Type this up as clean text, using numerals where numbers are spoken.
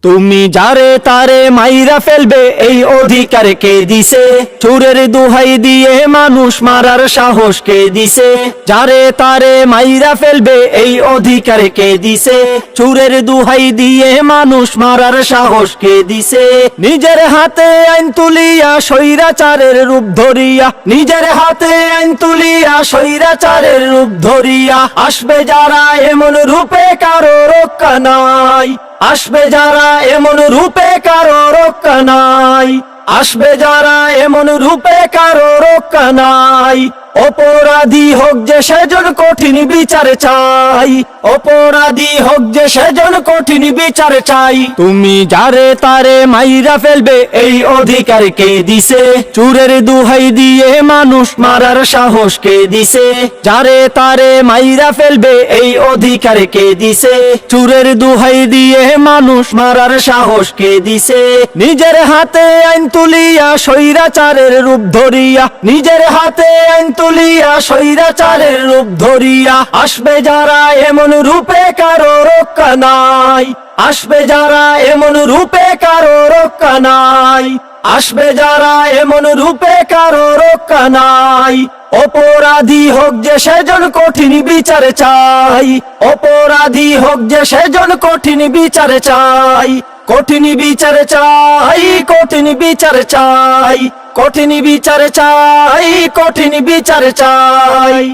তুমি যারে তারে মাইরা ফেলবে এই অধিকার কে দিছে? চোরের দোহাই দিয়ে মানুষ মারার সাহস কে দিছে? যারে তারে মাইরা ফেলবে এই অধিকার কে দিছে? চোরের দোহাই দিয়ে মানুষ মারার সাহস কে দিছে? নিজের হাতে আইন তুলিয়া স্বৈরাচারের রূপ ধরিয়া, নিজের হাতে আইন তুলিয়া স্বৈরাচারের রূপ ধরিয়া আসবে যারা এমন রূপে কারো রক্ষা নাই, আসবে যারা এমন রূপে কারো রক্ষা নাই, আসবে যারা এমন রূপে কারো রক্ষা নাই। অপরাধী হোক যে সেজন কঠিন বিচার চাই, অপরাধী হোক যে সেজন কঠিন বিচার চাই। তুমি যারে তারে মাইরা ফেলবে এই অধিকার কে দিছে? চোরের দোহাই দিয়ে মানুষ মারার সাহস কে দিছে? যারে তারে মাইরা ফেলবে এই অধিকার কে দিছে? চোরের দোহাই দিয়ে মানুষ মারার সাহস কে দিছে? নিজের হাতে আইন তুলিয়া স্বৈরাচারের রূপ ধরিয়া, নিজের হাতে আইন তুলিয়া স্বৈরাচারের রূপ ধরিয়া আসবে যারা এমন রূপে কারো রক্ষা নাই, আসবে যারা এমন রূপে কারো রক্ষা নাই, আসবে যারা এমন রূপে কারো রক্ষা নাই। অপরাধী হোক যে সেজন কঠিন বিচার চাই, অপরাধী হোক যে সেজন কঠিন বিচার চাই, কঠিন বিচার চাই, কঠিন বিচার চাই, কঠিন বিচার চাই, কঠিন বিচার চাই।